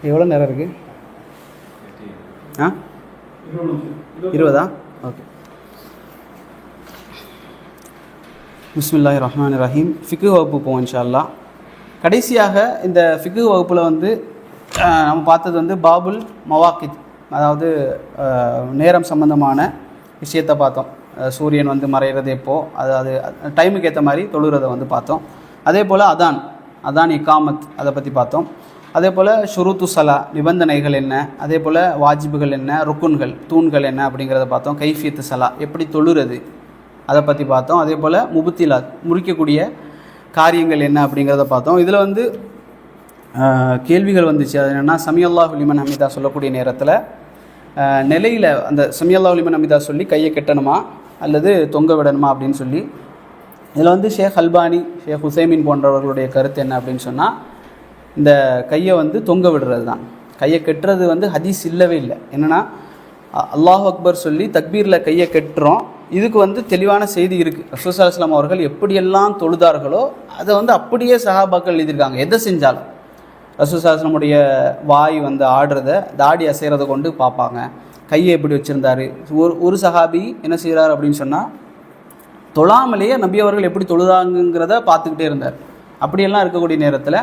எவ்வளோ நேரம் இருக்குது? 20 ஓகே. பிஸ்மில்லாஹிர் ரஹ்மானிர் ரஹீம். ஃபிக்ஹ் வகுப்பு போவோம் இன்ஷா அல்லாஹ். கடைசியாக இந்த ஃபிக்ஹ் வகுப்பில் நம்ம பார்த்தது பாபுல் மவாக்கித், அதாவது நேரம் சம்பந்தமான விஷயத்தை பார்த்தோம். சூரியன் மறைகிறது எப்போ, அது டைமுக்கு ஏற்ற மாதிரி தொழுகிறத பார்த்தோம். அதே போல் அதான் இகாமத், அதை பற்றி பார்த்தோம். அதே போல் ஷுரூத்து சலா, நிபந்தனைகள் என்ன, அதே போல் வாஜிபுகள் என்ன, ருக்குன்கள் தூண்கள் என்ன அப்படிங்கிறத பார்த்தோம். கைஃபியத்து சலா, எப்படி தொழுறது அதை பற்றி பார்த்தோம். அதே போல் முபத்திலாத், முறிக்கக்கூடிய காரியங்கள் என்ன அப்படிங்கிறத பார்த்தோம். இதில் கேள்விகள் வந்துச்சு. அது என்னென்னா, சமியல்லாஹு லிமன் ஹமீதா சொல்லக்கூடிய நேரத்தில் நிலையில் அந்த சமியல்லாஹு லிமன் ஹமீதா சொல்லி கையை கட்டணுமா அல்லது தொங்க விடணுமா அப்படின்னு சொல்லி. இதில் ஷேக் அல்பானி, ஷேக் ஹுசைமின் போன்றவர்களுடைய கருத்து என்ன அப்படின்னு சொன்னால், இந்த கையை தொங்க விடுறது தான். கையை கட்டுறது ஹதீஸ் இல்லவே இல்லை. என்னென்னா, அல்லாஹ் அக்பர் சொல்லி தக்பீரில் கையை கட்டுறோம். இதுக்கு தெளிவான செய்தி இருக்குது. ரசூல் ஸல்லல்லாஹு அலைஹி வஸல்லம் அவர்கள் எப்படியெல்லாம் தொழுதார்களோ அதை அப்படியே சஹாபாக்கள் எழுதியிருக்காங்க. எதை செஞ்சாலும் ரசூல் ஸல்லல்லாஹு அலைஹி வஸல்லமுடைய வாய் ஆடுறத, தாடி அசைகிறத கொண்டு பார்ப்பாங்க. கையை எப்படி வச்சுருந்தாரு. ஒரு சஹாபி என்ன செய்கிறார் அப்படின்னு சொன்னால், தொழாமலேயே நபி அவர்கள் எப்படி தொழுதாங்கிறத பார்த்துக்கிட்டே இருந்தார். அப்படியெல்லாம் இருக்கக்கூடிய நேரத்தில்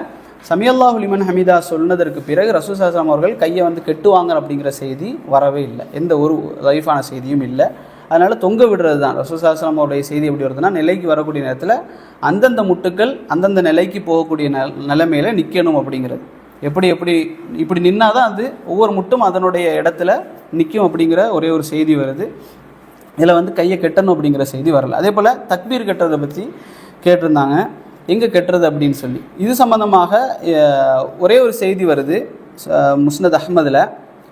சமியல்லாஹு லிமன் ஹமீதா சொன்னதற்கு பிறகு ரசூல் ஸல்லல்லாஹு அலைஹி வஸல்லம் அவர்கள் கையை கெட்டுவாங்க அப்படிங்கிற செய்தி வரவே இல்லை. எந்த ஒரு லைஃபான செய்தியும் இல்லை. அதனால் தொங்க விடுறது தான். ரசூல் ஸல்லல்லாஹு அலைஹி வஸல்லம் அவருடைய செய்தி எப்படி வருதுன்னா, நிலைக்கு வரக்கூடிய நேரத்தில் அந்தந்த முட்டுக்கள் அந்தந்த நிலைக்கு போகக்கூடிய நிலைமையில் நிற்கணும் அப்படிங்கிறது. இப்படி நின்னால் தான் ஒவ்வொரு முட்டும் அதனுடைய இடத்துல நிற்கும் அப்படிங்கிற ஒரே ஒரு செய்தி வருது. இதில் கையை கெட்டணும் அப்படிங்கிற செய்தி வரல. அதே போல் தக்பீர் கட்டுறதை பற்றி கேட்டிருந்தாங்க, எங்கே கட்டுறது அப்படின்னு சொல்லி. இது சம்பந்தமாக ஒரே ஒரு செய்தி வருது. முஸ்னத் அஹ்மதில்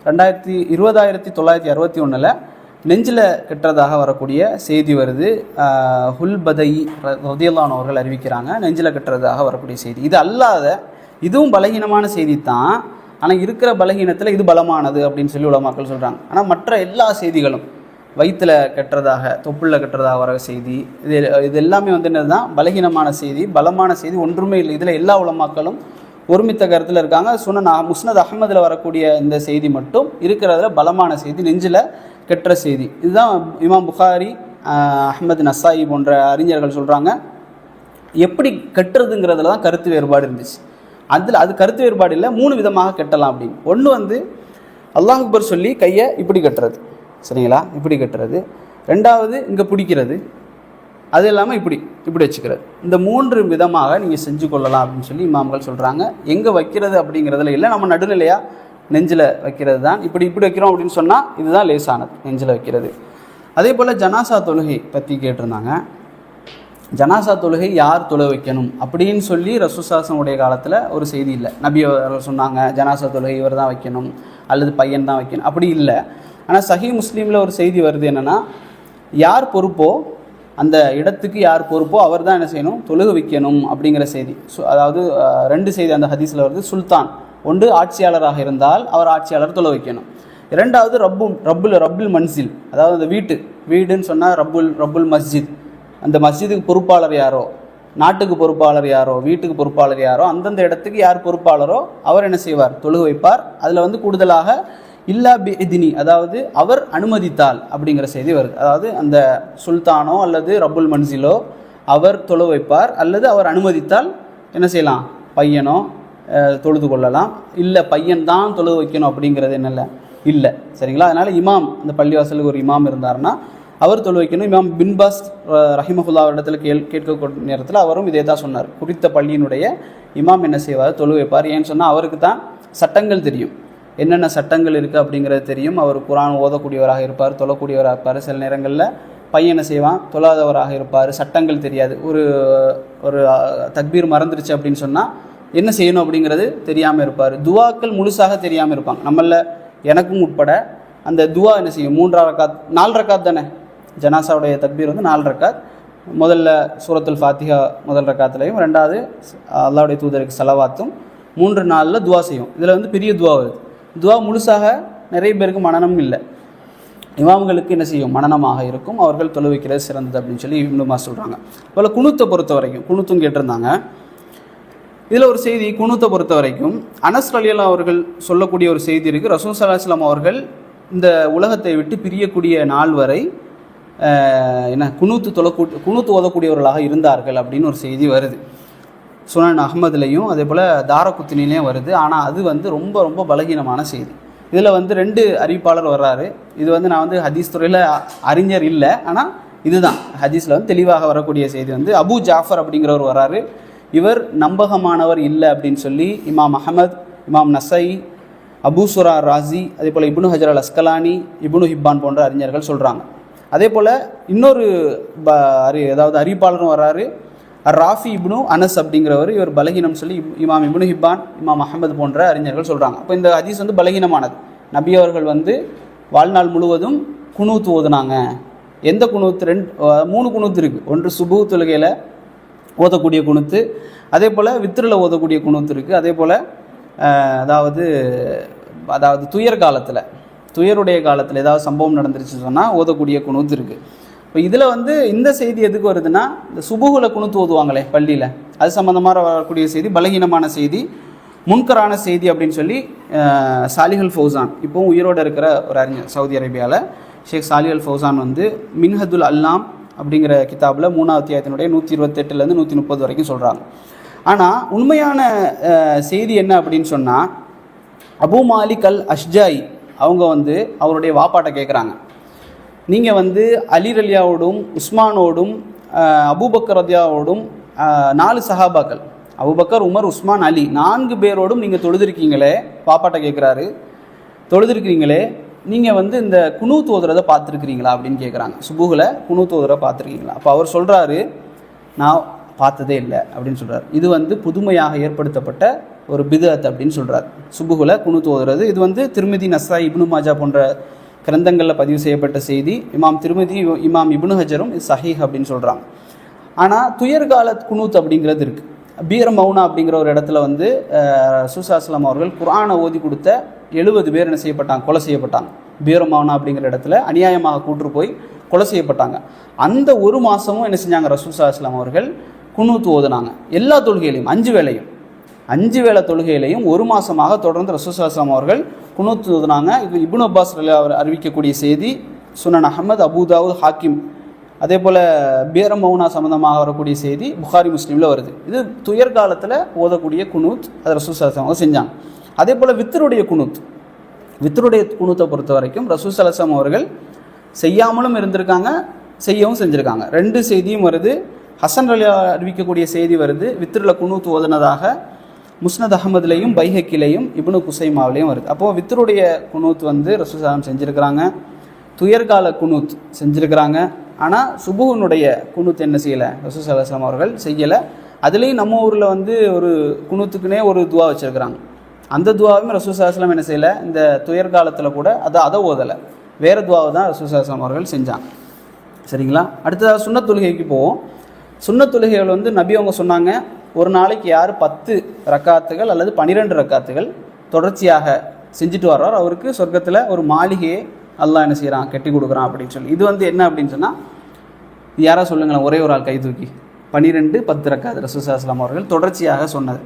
20,961 நெஞ்சில் கட்டுறதாக வரக்கூடிய செய்தி வருது. ஹுல் பதை ரதியல்லாஹு அவர்கள் அறிவிக்கிறாங்க, நெஞ்சில் கட்டுறதாக வரக்கூடிய செய்தி. இது அல்லாத இதுவும் பலகீனமான செய்தி தான். ஆனால் இருக்கிற பலகீனத்தில் இது பலமானது அப்படின்னு சொல்லி உலமாக்கள் சொல்கிறாங்க. ஆனால் மற்ற எல்லா செய்திகளும் வயிற்றில் கட்டுறதாக, தொப்புளில் கட்டுறதாக வர செய்தி, இது எல்லாமே என்னது தான் பலகீனமான செய்தி. பலமான செய்தி ஒன்றுமே இல்லை. இதில் எல்லா உலமாக்களும் ஒருமித்த கருத்தில் இருக்காங்க. முஸ்னத் அஹ்மதில் வரக்கூடிய இந்த செய்தி மட்டும் இருக்கிறதுல பலமான செய்தி, நெஞ்சில் கெட்டுற செய்தி. இதுதான் இமாம் புகாரி, அஹ்மது நசாயி போன்ற அறிஞர்கள் சொல்கிறாங்க. எப்படி கட்டுறதுங்கிறதுல தான் கருத்து வேறுபாடு இருந்துச்சு. அது கருத்து வேறுபாடு இல்லை. 3 விதமாக கட்டலாம் அப்படின்னு. ஒன்று அல்லாஹ் அக்பர் சொல்லி கையை இப்படி கட்டுறது, சரிங்களா, இப்படி கட்டுறது. 2வது இங்கே பிடிக்கிறது, அது இல்லாமல் இப்படி வச்சுக்கிறது. இந்த 3 விதமாக நீங்கள் செஞ்சு கொள்ளலாம் அப்படின்னு சொல்லி இமாம்கள் சொல்கிறாங்க. எங்கே வைக்கிறது அப்படிங்கிறதுல இல்லை, நம்ம நடுநிலையாக நெஞ்சில் வைக்கிறது தான். இப்படி வைக்கிறோம் அப்படின்னு சொன்னால் இதுதான் லேசானது, நெஞ்சில் வைக்கிறது. அதே போல் ஜனாசா தொழுகை பற்றி கேட்டிருந்தாங்க. ஜனாசா தொழுகை யார் தொழ வைக்கணும் அப்படின்னு சொல்லி ரசூல் ஸல்லல்லாஹு அலைஹி வஸல்லம் காலத்தில் ஒரு செய்தி இல்லை. நபி அவர்கள் சொன்னாங்க ஜனாசா தொழுகை இவர் தான் வைக்கணும் அல்லது பையன் தான் வைக்கணும், அப்படி இல்லை. ஆனால் சஹீஹ் முஸ்லீமில் ஒரு செய்தி வருது. என்னென்னா, யார் பொறுப்போ அந்த இடத்துக்கு யார் பொறுப்போ அவர் தான் என்ன செய்யணும், தொழுக வைக்கணும் அப்படிங்கிற செய்தி. அதாவது 2 செய்தி அந்த ஹதீஸில் வருது. சுல்தான், ஒன்று ஆட்சியாளராக இருந்தால் அவர் ஆட்சியாளர் தொழ வைக்கணும். 2வது ரப்புல் மன்சில், அதாவது அந்த வீடுன்னு சொன்னால் ரப்புல் மஸ்ஜித், அந்த மஸ்ஜிதுக்கு பொறுப்பாளர் யாரோ, நாட்டுக்கு பொறுப்பாளர் யாரோ, வீட்டுக்கு பொறுப்பாளர் யாரோ, அந்தந்த இடத்துக்கு யார் பொறுப்பாளரோ அவர் என்ன செய்வார், தொழுக வைப்பார். அதில் கூடுதலாக இல்லா பி இதினி, அதாவது அவர் அனுமதித்தால் அப்படிங்கிற செய்தி வருது. அதாவது அந்த சுல்தானோ அல்லது ரப்புல் மன்சிலோ அவர் தொழு வைப்பார், அல்லது அவர் அனுமதித்தால் என்ன செய்யலாம், பையனோ தொழுது கொள்ளலாம். இல்லை பையன் தான் தொழுது வைக்கணும் அப்படிங்கிறது என்னல்ல, இல்லை, சரிங்களா. அதனால் இமாம், அந்த பள்ளிவாசலுக்கு ஒரு இமாம் இருந்தார்னா அவர் தொழு வைக்கணும். இமாம் பின் பாஸ் ரஹிமஹுல்லா இடத்துல கேட்கக்கூடிய நேரத்தில் அவரும் இதே தான் சொன்னார். குறித்த பள்ளியினுடைய இமாம் என்ன செய்வார், தொழு வைப்பார். ஏன்னு சொன்னால் அவருக்கு தான் சட்டங்கள் தெரியும், என்னென்ன சட்டங்கள் இருக்குது அப்படிங்கிறது தெரியும். அவர் குர்ஆன் ஓதக்கூடியவராக இருப்பார், தொழக்கூடியவராக இருப்பார். சில நேரங்களில் பையனை செய்வான், தொழாதவராக இருப்பார், சட்டங்கள் தெரியாது. ஒரு தக்பீர் மறந்துருச்சு அப்படின்னு சொன்னால் என்ன செய்யணும் அப்படிங்கிறது தெரியாமல் இருப்பார். துவாக்கள் முழுசாக தெரியாமல் இருப்பாங்க. நம்மள எனக்கும் உட்பட அந்த துவா என்ன செய்யும், 3 ரக்காத் 4 ரக்காத் தானே, ஜனாசாவுடைய தக்பீர் 4 ரக்காத். முதல்ல சூரத்துல் ஃபாத்திஹா முதல் ரக்காத்துலையும், 2வது அல்லாஹ்வுடைய தூதருக்கு ஸலவாத்தும், 3 நாளில் துவா செய்யும். இதில் பெரிய துவா வருது. துவா முழுசாக நிறைய பேருக்கு மனனம் இல்லை, இமாம்களுக்கு என்ன செய்யும், மனனமாக இருக்கும். அவர்கள் தொழு வைக்கிறது சிறந்தது அப்படின்னு சொல்லி இப்னு மாஸ் சொல்கிறாங்க. போல் குனூத்தை பொறுத்த வரைக்கும், குனூத்தும் கேட்டிருந்தாங்க. இதில் ஒரு செய்தி குனூத்தை பொறுத்த வரைக்கும் அனஸ் ரலியல்லாஹு அவர்கள் சொல்லக்கூடிய ஒரு செய்தி இருக்குது. ரசூல் ஸல்லல்லாஹு அலைஹி வஸல்லம் அவர்கள் இந்த உலகத்தை விட்டு பிரியக்கூடிய நாள் வரை குனூத்து ஓதக்கூடியவர்களாக இருந்தார்கள் அப்படின்னு ஒரு செய்தி வருது. சுனன் அஹ்மதுலையும் அதே போல் தாரகுத்தினிலையும் வருது. ஆனால் அது ரொம்ப ரொம்ப பலகீனமான செய்தி. இதில் 2 அறிவிப்பாளர் வர்றாரு. இது நான் ஹதீஸ் துறையில் அறிஞர் இல்லை, ஆனால் இதுதான் ஹதீஸில் தெளிவாக வரக்கூடிய செய்தி. அபு ஜாஃபர் அப்படிங்கிறவர் வர்றாரு. இவர் நம்பகமானவர் இல்லை அப்படின்னு சொல்லி இமாம் அஹமத், இமாம் நசை, அபு சுரா ராசி, அதே போல் இப்னு ஹஜர் அல் அஸ்கலானி, இப்னு ஹிப்பான் போன்ற அறிஞர்கள் சொல்கிறாங்க. அதே போல் இன்னொரு அறிவிப்பாளரும் வர்றாரு, ராஃபி இப்னு அனஸ் அப்படிங்கிறவர். இவர் பலகீனம் சொல்லி இமாம் இப்னு ஹிப்பான், இமாம் அஹமது போன்ற அறிஞர்கள் சொல்கிறாங்க. அப்போ இந்த ஹதீஸ் பலகீனமானது. நபி அவர்கள் வாழ்நாள் முழுவதும் குனூத்து ஓதுனாங்க. எந்த குனூத்து? 3 குனூத்து இருக்குது. ஒன்று சுபூ தொழுகையில் ஓதக்கூடிய குனூத்து, அதே போல் வித்ரில் ஓதக்கூடிய குனூத்து இருக்குது. அதே போல் அதாவது துயருடைய காலத்தில் ஏதாவது சம்பவம் நடந்துருச்சு சொன்னால் ஓதக்கூடிய குனூத்து இருக்குது. இப்போ இதில் இந்த செய்தி எதுக்கு வருதுன்னா, இந்த சுபுகுல குனூத்து ஓதுவாங்களே பள்ளியில், அது சம்மந்தமாக வரக்கூடிய செய்தி பலகீனமான செய்தி, முன்கரான செய்தி அப்படின்னு சொல்லி சாலிஹ் அல் ஃபௌசான், இப்போவும் உயிரோடு இருக்கிற ஒரு அறிஞர் சவுதி அரேபியாவில் ஷேக் சாலிஹ் அல் ஃபௌசான் மின்ஹதுல் அல்லாம் அப்படிங்கிற கிதாபில் 3வது அத்தியாயத்தினுடைய 128லேருந்து 130 வரைக்கும் சொல்கிறாங்க. ஆனால் உண்மையான செய்தி என்ன அப்படின்னு சொன்னால், அபு மாலிக் அல் அஷ்ஜாய் அவங்க அவருடைய வாப்பாட்டை கேட்குறாங்க, நீங்கள் அலி ரலியாவோடும் உஸ்மானோடும் அபூபக்கர் ரலியாவோடும் 4 சஹாபாக்கள், அபூபக்கர், உமர், உஸ்மான், அலி 4 பேரோடும் நீங்கள் தொழுதிருக்கீங்களே, பாப்பாட்டை கேட்குறாரு, தொழுதிருக்கிறீங்களே, நீங்கள் இந்த குனூத் ஓதுறதை பார்த்துருக்கிறீங்களா அப்படின்னு கேட்குறாங்க. சுபுகில் குனூத் ஓதுறதை பார்த்துருக்கீங்களா? அப்போ அவர் சொல்கிறாரு, நான் பார்த்ததே இல்லை அப்படின்னு சொல்கிறார். இது புதுமையாக ஏற்படுத்தப்பட்ட ஒரு பிதஅத் அப்படின்னு சொல்கிறார். சுபுகில் குனூத் ஓதுறது இது திருமிதி, நஸ்ஸாய், இப்னு மாஜா போன்ற கிரந்தங்களில் பதிவு செய்யப்பட்ட செய்தி. இமாம் திருமிதி, இமாம் இப்னு ஹஜரும் இது சஹீஹ் அப்படின்னு சொல்கிறாங்க. ஆனால் துயர்கால குனூத் அப்படிங்கிறது இருக்குது. பீர மௌனா அப்படிங்கிற ஒரு இடத்துல ரசூலுல்லாஹி அவர்கள் குர்ஆனை ஓதி கொடுத்த 70 பேர் என்ன செய்யப்பட்டாங்க? கொலை செய்யப்பட்டாங்க. பீர மௌனா அப்படிங்கிற இடத்துல அநியாயமாக கூட்டு போய் கொலை செய்யப்பட்டாங்க. அந்த ஒரு மாதமும் என்ன செஞ்சாங்க? ரசூலுல்லாஹி அவர்கள் குனூத் ஓதுனாங்க. எல்லா தொழுகையிலையும் 5 வேளை தொழுகையிலையும் ஒரு மாதமாக தொடர்ந்து ரசூலுல்லாஹி அவர்கள் குனூத் ஓதுனாங்க. இது இப்னு அப்பாஸ் அவர் அறிவிக்கக்கூடிய செய்தி, சுனன் அஹமத், அபூதாவுத், ஹாக்கிம். அதே போல் பீர மௌனா சம்மந்தமாக வரக்கூடிய செய்தி புகாரி முஸ்லீமில் வருது. இது துயர் காலத்தில் ஓதக்கூடிய குனூத், அது ரசூலுல்லாஹி அவங்க செஞ்சாங்க. அதே போல் வித்தருடைய குனூத்தை பொறுத்த வரைக்கும் ரசூலுல்லாஹி அவர்கள் செய்யாமலும் இருந்திருக்காங்க, செய்யவும் செஞ்சுருக்காங்க. 2 செய்தியும் வருது. ஹசன் ரலியா அறிவிக்கக்கூடிய செய்தி வருது, வித்ரில் குனூத் ஓதுனதாக முஸ்னத் அஹமதுலேயும் பைஹக்கிலையும் இப்னு குசைமாவிலையும் வருது. அப்போது வித்தருடைய குனூத் ரசூலுல்லாஹி செஞ்சுருக்கிறாங்க, துயர்கால குனூத் செஞ்சுருக்கிறாங்க. ஆனால் சுபுனுடைய குனூத் என்ன செய்யலை? ரசூலுல்லாஹி அவர்கள் செய்யலை. அதுலேயும் நம்ம ஊரில் ஒரு குனூத்துக்குனே ஒரு துவா வச்சுருக்கிறாங்க. அந்த துவாவும் ரசூலுல்லாஹி என்ன செய்யலை? இந்த துயர்காலத்தில் கூட அதை ஓதலை, வேறு துவாவை தான் ரசூலுல்லாஹி அவர்கள் செஞ்சாங்க. சரிங்களா? அடுத்ததாக சுன்னத் தொழுகைக்கு போவோம். சுன்னத் தொழுகைகள் நபி அவங்க சொன்னாங்க, ஒரு நாளைக்கு யார் 10 ரக்காத்துகள் அல்லது 12 ரக்காத்துகள் தொடர்ச்சியாக செஞ்சுட்டு வர்றார், அவருக்கு சொர்க்கத்தில் ஒரு மாளிகையை அல்லாஹ் என்ன செய்கிறான்? கட்டி கொடுக்குறான் அப்படின்னு சொல்லி. இது என்ன அப்படின்னு சொன்னால், யாராக சொல்லுங்களேன், ஒரே ஒரு ஆள் கை தூக்கி. 12 10 ரக்காத் ரசூலுல்லாஹி அவர்கள் தொடர்ச்சியாக சொன்னது.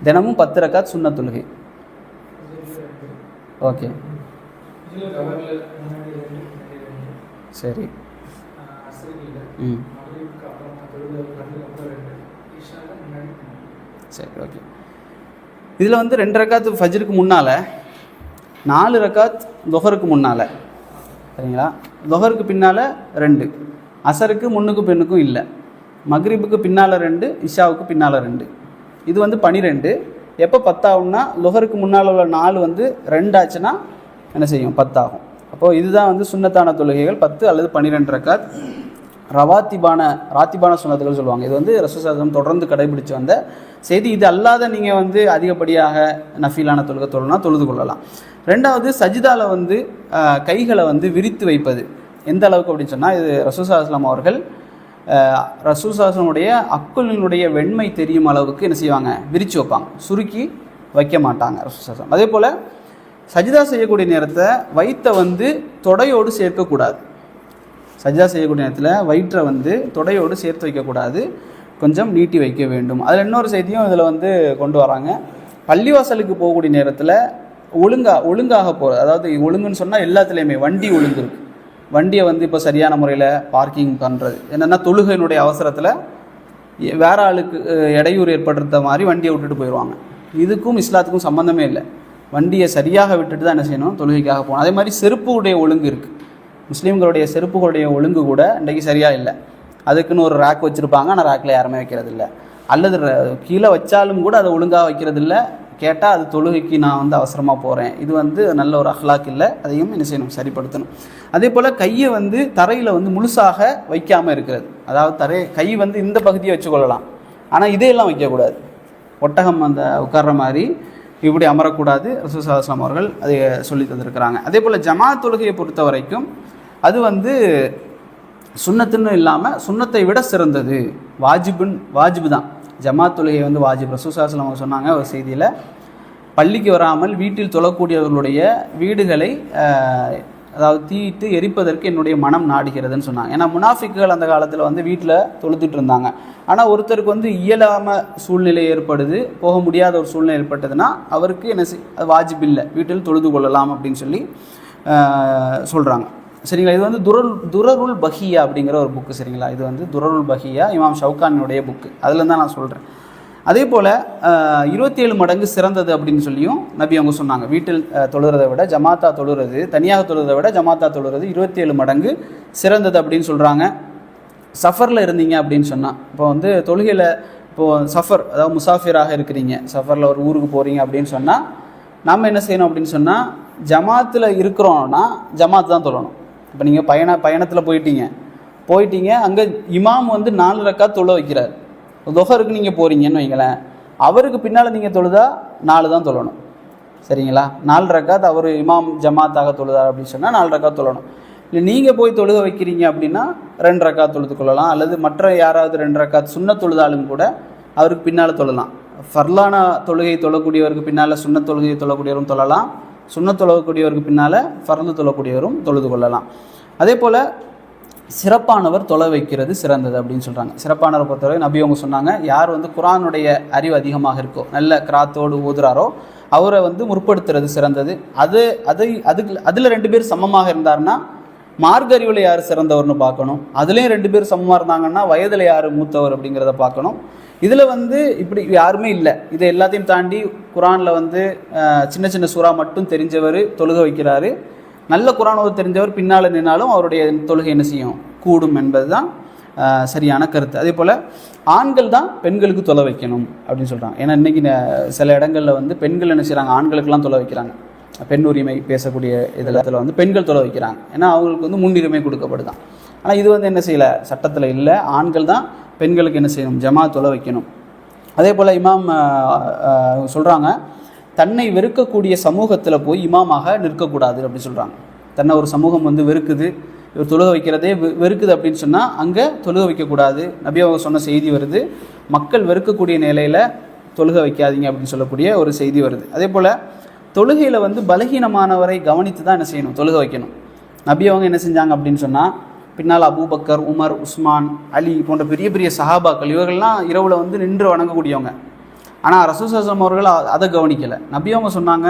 தினமும் 10 ரக்காத் சுன்னத் தொழுகை. ஓகே, சரி. சரி, ஓகே. இதில் 2 ரக்காத் ஃபஜ்ருக்கு முன்னால், 4 ரக்காத் தொஹருக்கு முன்னால். சரிங்களா? தொஹருக்கு பின்னால் 2, அசருக்கு முன்னுக்கு பெண்ணுக்கும் இல்லை, மக்ரிபுக்கு பின்னால் 2, இஷாவுக்கு பின்னால் 2. இது 12. எப்போ 10 ஆகும்னா, லொஹருக்கு முன்னால் உள்ள 4 2 ஆச்சுன்னா என்ன செய்யும்? 10 ஆகும். அப்போது இதுதான் சுன்னத்தான தொழுகைகள் 10 அல்லது 12 ரக்காத். ராத்திபான சுன்னத்துகள் சொல்லுவாங்க. இது ரசூலுல்லாஹி தொடர்ந்து கடைபிடிச்சு வந்த செய்தி. இது அல்லாத நீங்கள் அதிகப்படியாக நஃபீலான தொழுகை தொழுது கொள்ளலாம். 2வது சஜிதாவில் கைகளை விரித்து வைப்பது. எந்த அளவுக்கு அப்படின்னு சொன்னால், இது ரசூலுல்லாஹி அவர்கள் ரசூலுல்லாஹினுடைய அக்குலினுடைய வெண்மை தெரியும் அளவுக்கு என்ன செய்வாங்க? விரித்து வைப்பாங்க, சுருக்கி வைக்க மாட்டாங்க ரசூலுல்லாஹி. அதே போல் சஜிதா செய்யக்கூடிய நேரத்தை வயிற்றை தொடையோடு சேர்க்கக்கூடாது. சஜிதா செய்யக்கூடிய நேரத்தில் வயிற்றை தொடையோடு சேர்த்து வைக்கக்கூடாது. கொஞ்சம் நீட்டி வைக்க வேண்டும். அதில் இன்னொரு செய்தியும் இதில் வந்து கொண்டு வராங்க. பள்ளிவாசலுக்கு போகக்கூடிய நேரத்தில் ஒழுங்காக போகிறது, அதாவது ஒழுங்குன்னு சொன்னால் எல்லாத்துலேயுமே வண்டி ஒழுங்கு இருக்குது. வண்டியை வந்து இப்போ சரியான முறையில் பார்க்கிங் பண்ணுறது, என்னென்னா தொழுகையினுடைய அவசரத்தில் வேற ஆளுக்கு இடையூறு ஏற்படுத்த மாதிரி வண்டியை விட்டுட்டு போயிடுவாங்க. இதுக்கும் இஸ்லாத்துக்கும் சம்மந்தமே இல்லை. வண்டியை சரியாக விட்டுட்டு தான் என்ன செய்யணும், தொழுகைக்காக போகணும். அதே மாதிரி செருப்புடைய ஒழுங்கு இருக்குது. முஸ்லீம்களுடைய செருப்புகளுடைய ஒழுங்கு கூட இன்றைக்கி சரியாக இல்லை. அதுக்குன்னு ஒரு ரேக் வச்சுருப்பாங்க, ஆனால் ரேக்கில் யாருமே வைக்கிறது இல்லை. அல்லது கீழே வச்சாலும் கூட அதை ஒழுங்காக வைக்கிறது இல்லை. கேட்டால் அது தொழுகைக்கு நான் வந்து அவசரமாக போகிறேன், இது வந்து நல்ல ஒரு அஹ்லாக் இல்லை. அதையும் என்ன செய்யணும், சரிப்படுத்தணும். அதே போல் கையை வந்து தரையில் வந்து முழுசாக வைக்காமல் இருக்கிறது. அதாவது கை வந்து இந்த பகுதியை வச்சுக்கொள்ளலாம், ஆனால் இதையெல்லாம் வைக்கக்கூடாது. ஒட்டகம் அந்த உட்கார்ற மாதிரி இப்படி அமரக்கூடாது. ரசூல் ஸல்லல்லாஹு அலைஹி வஸல்லம் அவர்கள் அதை சொல்லி தந்திருக்கிறாங்க. அதே போல் ஜமாத் தொழுகையை பொறுத்த வரைக்கும் அது வந்து சுன்னத்துன்னு இல்லாமல் சுன்னத்தை விட சிறந்தது, வாஜிபு தான். ஜமாத் தொழுகை வந்து வாஜிப். ரசூல் ஸல்லல்லாஹு அலைஹி வஸல்லம் சொன்னாங்க ஒரு செய்தியில், பள்ளிக்கு வராமல் வீட்டில் தொழக்கூடியவர்களுடைய வீடுகளை அதாவது தீயிட்டு எரிப்பதற்கு என்னுடைய மனம் நாடுகிறதுன்னு சொன்னாங்க. ஏன்னா முனாஃபிக்குகள் அந்த காலத்தில் வந்து வீட்டில் தொழுதுட்டு இருந்தாங்க. ஆனால் ஒருத்தருக்கு வந்து இயலாமல் சூழ்நிலை ஏற்படுது, போக முடியாத ஒரு சூழ்நிலை ஏற்பட்டதுன்னா அவருக்கு என்ன அது வாஜிப் இல்லை, வீட்டில் தொழுது கொள்ளலாம் அப்படின்னு சொல்லி சொல்கிறாங்க. சரிங்களா. இது வந்து துரருல் பஹியா அப்படிங்கிற ஒரு புக்கு. சரிங்களா. இது வந்து துரருல் பஹியா இமாம் ஷவுகானுடைய புக்கு. அதில் தான் நான் சொல்கிறேன். அதே போல் 27 மடங்கு சிறந்தது அப்படின்னு சொல்லியும் நபி அவங்க சொன்னாங்க. வீட்டில் தொழுறதை விட ஜமாத்தா தொழுறது, தனியாக தொழுறதை விட ஜமாத்தா தொழுறது 27 மடங்கு சிறந்தது அப்படின்னு சொல்கிறாங்க. சஃபரில் இருந்தீங்க அப்படின்னு சொன்னால், இப்போ வந்து தொழுகையில் இப்போது சஃபர், அதாவது முசாஃபிராக இருக்கிறீங்க, சஃபரில் ஒரு ஊருக்கு போகிறீங்க அப்படின்னு சொன்னால் நாம் என்ன செய்யணும் அப்படின்னு சொன்னால், ஜமாத்தில் இருக்கிறோன்னா ஜமாத் தான் தொழணும். இப்போ நீங்கள் பயணத்தில் போயிட்டீங்க அங்கே இமாம் வந்து 4 ரக்காத் தொழ வைக்கிறார். தொஹருக்கு நீங்கள் போகிறீங்கன்னு வைங்களேன், அவருக்கு பின்னால் நீங்கள் தொழுதா 4 தான் தொழணும். சரிங்களா. 4 ரக்காத் அவர் இமாம் ஜமாத்தாக தொழுதார் அப்படின்னு சொன்னால் 4 ரக்காத் தொழணும். இல்லை நீங்கள் போய் தொழுக வைக்கிறீங்க அப்படின்னா 2 ரக்காத் தொழுது கொள்ளலாம். அல்லது மற்ற யாராவது 2 ரக்காத் சுன்னத் தொழுதாலும் கூட அவருக்கு பின்னால் தொழலாம். ஃபர்லான தொழுகை தொழக்கூடியவருக்கு பின்னால் சுன்னத் தொழுகையை தொழக்கூடியவரும் தொழலாம், சுன்னத் தொழக்கூடியவருக்கு பின்னால் ஃபர்து தொழக்கூடியவரும் தொழுது கொள்ளலாம். அதே போல் சிறப்பானவர் தொலை வைக்கிறது சிறந்தது அப்படின்னு சொல்கிறாங்க. சிறப்பானவரை பொறுத்தவரை நபி அவங்க சொன்னாங்க, யார் வந்து குர்ஆனுடைய அறிவு அதிகமாக இருக்கோ, நல்ல கிராத்தோடு ஓதுறாரோ அவரை வந்து முற்படுத்துறது சிறந்தது. அதில் 2 பேர் சமமாக இருந்தார்னா மார்க்க அறிவில் யார் சிறந்தவர்னு பார்க்கணும். அதுலேயும் 2 பேர் சமமாக இருந்தாங்கன்னா வயதில் யார் மூத்தவர் அப்படிங்கிறத பார்க்கணும். இதில் வந்து இப்படி யாருமே இல்லை. இதை எல்லாத்தையும் தாண்டி குர்ஆனில் வந்து சின்ன சின்ன சூறா மட்டும் தெரிஞ்சவர் தொழுக வைக்கிறாரு. நல்ல குர்ஆன் ஓத தெரிஞ்சவர் பின்னால் நின்னாலும் அவருடைய தொழுகை என்ன செய்யும், கூடும் என்பது தான் சரியான கருத்து. அதே போல் ஆண்கள் தான் பெண்களுக்கு தொலை வைக்கணும் அப்படின்னு சொல்கிறாங்க. ஏன்னா இன்றைக்கி சில இடங்களில் வந்து பெண்கள் என்ன செய்கிறாங்க, ஆண்களுக்கெல்லாம் தொலை வைக்கிறாங்க. பெண் உரிமை பேசக்கூடிய இதில் வந்து பெண்கள் தொலை வைக்கிறாங்க. ஏன்னா அவங்களுக்கு வந்து முன்னுரிமை கொடுக்கப்படுதான். ஆனால் இது வந்து என்ன செய்யலை, சட்டத்தில் இல்லை. ஆண்கள் தான் பெண்களுக்கு என்ன செய்யணும், ஜமாத் தொலை வைக்கணும். அதே போல் இமாம் சொல்கிறாங்க, தன்னை வெறுக்கக்கூடிய சமூகத்தில் போய் இமாமாக நிற்கக்கூடாது அப்படின்னு சொல்கிறாங்க. தன்னை ஒரு சமூகம் வந்து வெறுக்குது, இவர் தொழுக வைக்கிறதே வெறுக்குது அப்படின்னு சொன்னால் அங்கே தொழுக வைக்கக்கூடாது. நபி அவங்க சொன்ன செய்தி வருது, மக்கள் வெறுக்கக்கூடிய நிலையில் தொழுக வைக்காதீங்க அப்படின்னு சொல்லக்கூடிய ஒரு செய்தி வருது. அதே போல் தொழுகையில் வந்து பலகீனமானவரை கவனித்து தான் என்ன செய்யணும், தொழுக வைக்கணும். நபி அவங்க என்ன செஞ்சாங்க அப்படின்னு சொன்னால், பின்னால் அபூபக்கர், உமர், உஸ்மான், அலி போன்ற பெரிய பெரிய சஹாபாக்கள் இவர்கள்லாம் இரவில் வந்து நின்று வணங்கக்கூடியவங்க. ஆனால் ரசூல் ஸல்லல்லாஹு அலைஹி வஸல்லம் அவர்கள் அதை கவனிக்கலை. நபி அவங்க சொன்னாங்க,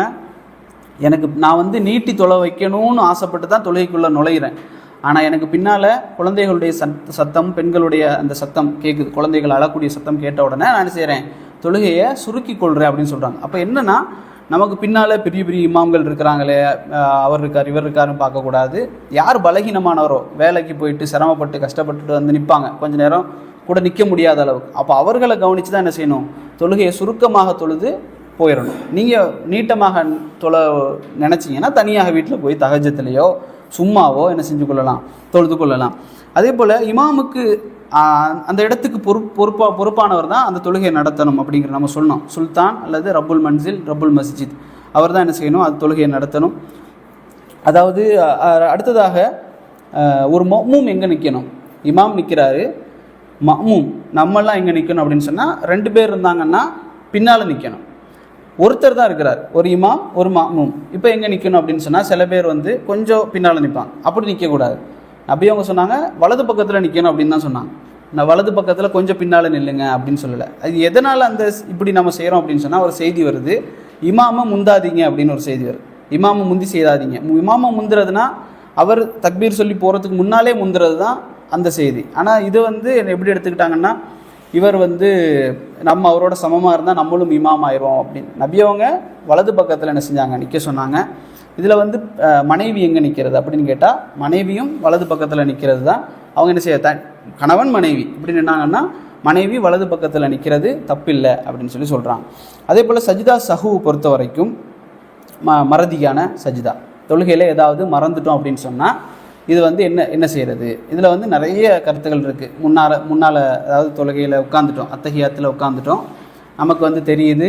நான் வந்து நீட்டி தொலை வைக்கணும்னு ஆசைப்பட்டு தான் தொழுகைக்குள்ளே நுழைகிறேன். ஆனால் எனக்கு பின்னால் குழந்தைகளுடைய சத்தம், பெண்களுடைய அந்த சத்தம் கேட்குது, குழந்தைகள் அழக்கூடிய சத்தம் கேட்ட உடனே நான் என்ன செய்கிறேன், தொழுகையை சுருக்கி கொள்கிறேன் அப்படின்னு சொல்கிறாங்க. அப்போ என்னென்னா, நமக்கு பின்னால் பெரிய பெரிய இமாம்கள் இருக்கிறாங்களே, அவர் இருக்கார் இவர் இருக்காருன்னு பார்க்கக்கூடாது. யார் பலகீனமானவரோ, வேலைக்கு போயிட்டு சிரமப்பட்டு கஷ்டப்பட்டுட்டு வந்து நிற்பாங்க, கொஞ்சம் நேரம் கூட நிற்க முடியாத அளவுக்கு, அப்போ அவர்களை கவனித்து தான் என்ன செய்யணும், தொழுகையை சுருக்கமாக தொழுது போயிடணும். நீங்கள் நீட்டமாக நினச்சிங்கன்னா தனியாக வீட்டில் போய் தஹஜ்ஜுலையோ சும்மாவோ என்ன செஞ்சு கொள்ளலாம், தொழுது கொள்ளலாம். அதே போல் இமாமுக்கு அந்த இடத்துக்கு பொறுப்பானவர் தான் அந்த தொழுகையை நடத்தணும் அப்படிங்கிற நம்ம சொன்னோம். சுல்தான் அல்லது ரப்புல் மன்சில், ரப்புல் மஸ்ஜித், அவர் தான் என்ன செய்யணும், அது தொழுகையை நடத்தணும். அதாவது அடுத்ததாக ஒரு மஅ்மூம் எங்கே நிற்கணும், இமாம் நிற்கிறாரு, மஅ்மூம் நம்மெல்லாம் எங்கே நிற்கணும் அப்படின்னு சொன்னால் 2 பேர் இருந்தாங்கன்னா பின்னால் நிற்கணும். ஒருத்தர் தான் இருக்கிறார், ஒரு இமாம் ஒரு மஅ்மூம். இப்போ எங்கே நிற்கணும் அப்படின்னு சொன்னால், சில பேர் வந்து கொஞ்சம் பின்னால் நிற்பாங்க, அப்படி நிற்கக்கூடாது. நபி அவங்க சொன்னாங்க வலது பக்கத்தில் நிற்கணும் அப்படின்னு தான் சொன்னாங்க. நான் வலது பக்கத்தில் கொஞ்சம் பின்னால் நில்லுங்க அப்படின்னு சொல்லலை. அது எதனால் அந்த இப்படி நம்ம செய்கிறோம் அப்படின்னு சொன்னால் ஒரு செய்தி வருது, இமாமை முந்தாதீங்க அப்படின்னு ஒரு செய்தி வருது. இமாமை முந்தி செய்யாதீங்க. இமாமை முந்துறதுனா அவர் தக்பீர் சொல்லி போகிறதுக்கு முன்னாலே முந்துறது தான் அந்த செய்தி. ஆனால் இது எப்படி எடுத்துக்கிட்டாங்கன்னா, இவர் நம்ம அவரோட சமமாக இருந்தால் நம்மளும் இமாம் ஆயிரும் அப்படின்னு. நபியவங்க வலது பக்கத்தில் என்ன செஞ்சாங்க, நிற்க சொன்னாங்க. இதில் மனைவி எங்கே நிற்கிறது அப்படின்னு கேட்டால், மனைவியும் வலது பக்கத்தில் நிற்கிறது தான். அவங்க என்ன செய்ய, கணவன் மனைவி இப்படி நின்னாங்கன்னா மனைவி வலது பக்கத்தில் நிற்கிறது தப்பில்லை அப்படின்னு சொல்கிறாங்க. அதே போல் சஜிதா சஹுவை பொறுத்த வரைக்கும் மறதியான சஜிதா, தொழுகையில் ஏதாவது மறந்துட்டோம் அப்படின்னு சொன்னால் இது என்ன செய்கிறது, இதில் நிறைய கருத்துக்கள் இருக்குது. முன்னால் அதாவது தொழுகையில் உட்காந்துட்டோம், அத்தஹியாத்தில் உட்காந்துட்டோம், நமக்கு தெரியுது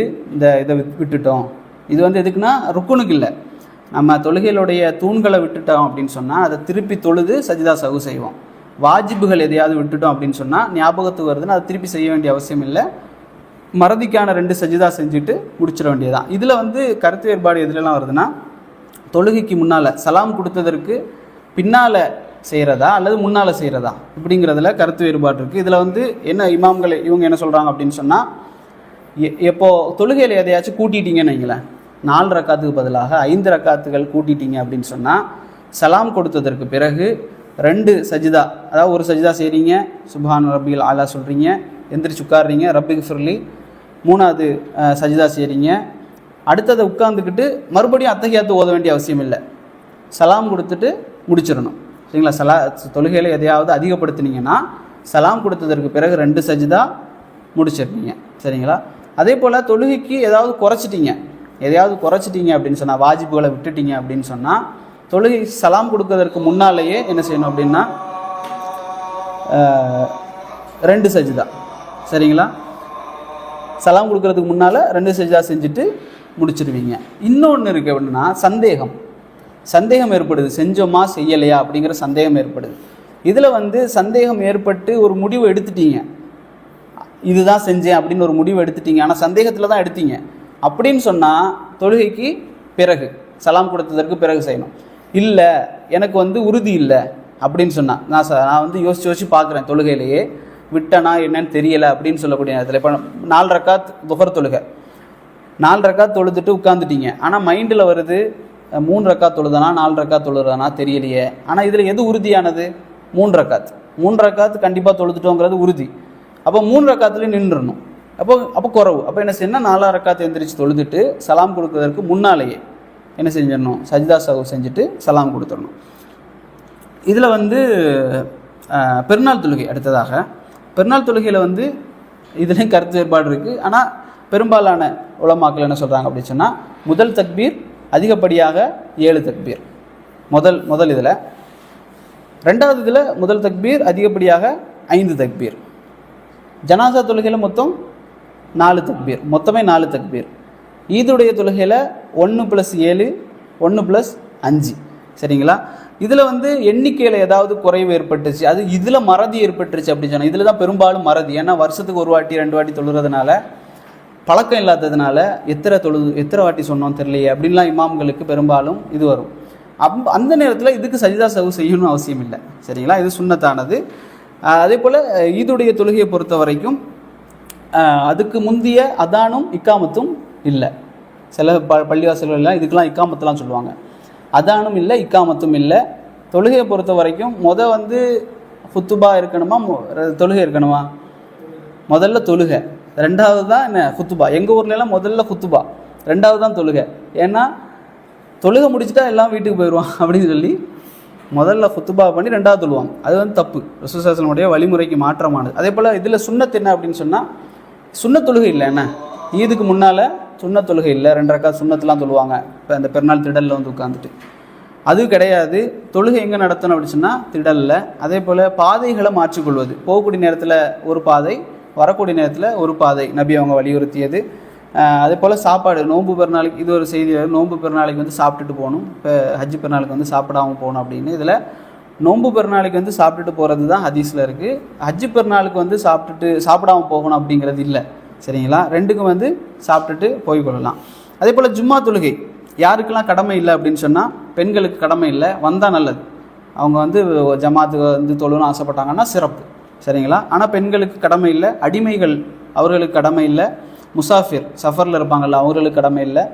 இதை விட்டுட்டோம். இது எதுக்குன்னா ருக்குனுக்கு இல்லை, நம்ம தொழுகையிலுடைய தூண்களை விட்டுட்டோம் அப்படின்னு சொன்னால் அதை திருப்பி தொழுது சஜிதா சஹு செய்வோம். வாஜிபுகள் எதையாவது விட்டுட்டோம் அப்படின்னு சொன்னால் ஞாபகத்துக்கு வருதுன்னு அதை திருப்பி செய்ய வேண்டிய அவசியம் இல்லை. மறதிக்கான 2 சஜிதா செஞ்சுட்டு முடிச்சிட வேண்டியதான். இதில் கருத்து வேறுபாடு எதுலலாம் வருதுன்னா, தொழுகைக்கு முன்னால் சலாம் கொடுத்ததற்கு பின்னால் செய்கிறதா அல்லது முன்னால் செய்கிறதா இப்படிங்கிறதுல கருத்து வேறுபாடு இருக்குது. இதில் என்ன இமாம்கள் இவங்க என்ன சொல்கிறாங்க அப்படின்னு சொன்னால், எப்போது தொழுகையில் எதையாச்சும் கூட்டிட்டீங்கன்னு வைங்களேன், 4 ரக்காத்துக்கு பதிலாக 5 ரக்காத்துகள் கூட்டிட்டீங்க அப்படின்னு சொன்னால், சலாம் கொடுத்ததற்கு பிறகு 2 சஜிதா, அதாவது ஒரு சஜிதா செய்கிறீங்க, சுப்ஹான் ரப்பில் ஆலா சொல்கிறீங்க, எந்திரிச்சு உட்காடுறீங்க, ரப்பிக் ஃபிர்லி, 3வது சஜிதா செய்கிறீங்க, அடுத்ததை உட்காந்துக்கிட்டு மறுபடியும் அத்தஹியாத்து ஓத வேண்டிய அவசியம் இல்லை, சலாம் கொடுத்துட்டு முடிச்சிடணும். சரிங்களா? தொழுகையில் எதையாவது அதிகப்படுத்தினீங்கன்னா சலாம் கொடுத்ததற்கு பிறகு 2 சஜிதா முடிச்சிடுறீங்க. சரிங்களா? அதே போல் தொழுகைக்கு எதையாவது குறைச்சிட்டீங்க அப்படின்னு சொன்னால், வாஜிபுகளை விட்டுட்டீங்க அப்படின்னு சொன்னால், தொழுகை சலாம் கொடுக்கறதற்கு முன்னாலேயே என்ன செய்யணும் அப்படின்னா 2 சஜிதா. சரிங்களா? சலாம் கொடுக்கறதுக்கு முன்னால் 2 சஜிதா செஞ்சுட்டு முடிச்சிடுவீங்க. இன்னொன்று இருக்குது அப்படின்னா, சந்தேகம் ஏற்படுது, செஞ்சோமா செய்யலையா அப்படிங்கிற சந்தேகம் ஏற்படுது. இதில் சந்தேகம் ஏற்பட்டு ஒரு முடிவு எடுத்துட்டீங்க, இதுதான் செஞ்சேன் அப்படின்னு ஒரு முடிவு எடுத்துட்டீங்க, ஆனால் சந்தேகத்தில் தான் எடுத்தீங்க அப்படின்னு சொன்னால் தொழுகைக்கு பிறகு சலாம் கொடுத்ததற்கு பிறகு செய்யணும். இல்லை எனக்கு உறுதி இல்லை அப்படின்னு சொன்னால், நான் யோசிச்சு பார்க்குறேன், தொழுகையிலேயே விட்டனா என்னன்னு தெரியலை அப்படின்னு சொல்லக்கூடிய நேரத்தில், இப்போ 4 ரக்காத் துஹர் தொழுகை, 4 ரக்காத் தொழுதுட்டு உட்காந்துட்டீங்க, ஆனால் மைண்டில் வருது 3 ரக்காத் தொழுதானா 4 ரக்காத் தொழுதானா தெரியலையே. ஆனால் இதில் எது உறுதியானது? 3 ரக்காத் கண்டிப்பாக தொழுதுட்டோங்கிறது உறுதி. அப்போ 3 ரக்காத்துலேயும் நின்றுடணும். அப்போ குறவு. அப்போ என்ன செய்யணும், 4 ரக்காத் எந்திரிச்சு தொழுதுட்டு சலாம் கொடுக்கறதுக்கு முன்னாலேயே என்ன செஞ்சிடணும், சஜிதா சஹு செஞ்சுட்டு சலாம் கொடுத்துடணும். இதில் பெருநாள் தொழுகை, அடுத்ததாக பெருநாள் தொழுகையில் இதுலேயும் கருத்து வேறுபாடு இருக்குது. ஆனால் பெரும்பாலான உலமாக்கள் என்ன சொல்கிறாங்க அப்படின்னு சொன்னால், முதல் தக்பீர் அதிகப்படியாக 7 தக்பீர் முதல் இதில், 2வது இதில் முதல் தக்பீர் அதிகப்படியாக 5 தக்பீர். ஜனாசா தொழுகையில் மொத்தம் 4 தக்பீர், மொத்தமே 4 தக்பீர். ஈதுடைய தொழுகையில் 1+7 1+5. சரிங்களா? இதில் எண்ணிக்கையில் ஏதாவது குறைவு ஏற்பட்டுச்சு, அது இதில் மறதி ஏற்பட்டுருச்சு அப்படின்னு சொன்னால், இதில் தான் பெரும்பாலும் மறதி. ஏன்னா வருஷத்துக்கு 1 வாட்டி 2 வாட்டி தொழுறதுனால, பழக்கம் இல்லாததுனால எத்தனை வாட்டி சொன்னோம் தெரியலையே அப்படின்லாம் இமாம்களுக்கு பெரும்பாலும் இது வரும். அந்த நேரத்தில் இதுக்கு சஜிதா சஹு செய்யணும்னு அவசியம் இல்லை. சரிங்களா? இது சுன்னத்தானது. அதே போல் ஈதுடைய தொழுகையை பொறுத்த வரைக்கும் அதுக்கு முந்திய அதானும் இக்காமத்தும் இல்லை. சில பள்ளிவாசல்கள்லாம் இதுக்கெல்லாம் இக்காமத்தெல்லாம் சொல்லுவாங்க. அதானும் இல்லை, இக்காமத்தும் இல்லை. தொழுகையை பொறுத்த வரைக்கும் ஹுத்துபா இருக்கணுமா, தொழுகை இருக்கணுமா? முதல்ல தொழுகை, 2வது தான் என்ன ஹுத்துபா. எங்கள் ஊர்லலாம் முதல்ல ஹுத்துபா, 2வது தான் தொழுகை. ஏன்னா தொழுகை முடிச்சுட்டா எல்லாம் வீட்டுக்கு போயிடுவான் அப்படின்னு சொல்லி முதல்ல ஹுத்துபா பண்ணி 2வது தொழுவாங்க. அது தப்பு, ரசூலுல்லாஹி ஸல்லல்லாஹு அலைஹி வஸல்லம் வழிமுறைக்கு மாற்றமானது. அதே போல் இதில் சுன்னத் என்ன அப்படின்னு சொன்னால், சுன்னத் தொழுகை இல்லை. என்ன ஈதுக்கு முன்னால் சுன்னத் தொழுகை இல்லை, 2 ரக்காத் சுன்னத்துலாம் சொல்லுவாங்க. இப்போ அந்த பெருநாள் திடலில் உட்காந்துட்டு அது கிடையாது. தொழுகை எங்கே நடத்தணும் அப்படின்னு சொன்னால் திடலில். அதே போல் பாதைகளை மாற்றிக்கொள்வது, போகக்கூடிய நேரத்தில் ஒரு பாதை, வரக்கூடிய நேரத்தில் ஒரு பாதை நபி அவங்க வலியுறுத்தியது. அதே போல் சாப்பாடு, நோன்பு பெருநாளைக்கு இது ஒரு செய்தி, நோன்பு பெருநாளைக்கு சாப்பிட்டுட்டு போகணும். இப்போ ஹஜ்ஜு பெருநாளுக்கு சாப்பிடாமல் போகணும் அப்படின்னு. இதில் நோன்பு பெருநாளைக்கு சாப்பிட்டுட்டு போகிறது தான் ஹதீஸில் இருக்குது. ஹஜ்ஜு பெருநாளுக்கு சாப்பிடாமல் போகணும் அப்படிங்கிறது இல்லை. சரிங்களா? 2க்கும் சாப்பிட்டுட்டு போய்கொள்ளலாம். அதே போல் ஜும்மா தொழுகை யாருக்கெல்லாம் கடமை இல்லை அப்படின்னு சொன்னால், பெண்களுக்கு கடமை இல்லை, வந்தால் நல்லது. அவங்க ஜமாத்துக்கு தொழுன்னு ஆசைப்பட்டாங்கன்னா சிறப்பு. சரிங்களா. ஆனால் பெண்களுக்கு கடமை இல்லை. அடிமைகள் அவர்களுக்கு கடமை இல்லை. முசாஃபிர் சஃபரில் இருப்பாங்கள்ல அவர்களுக்கு கடமை இல்லை.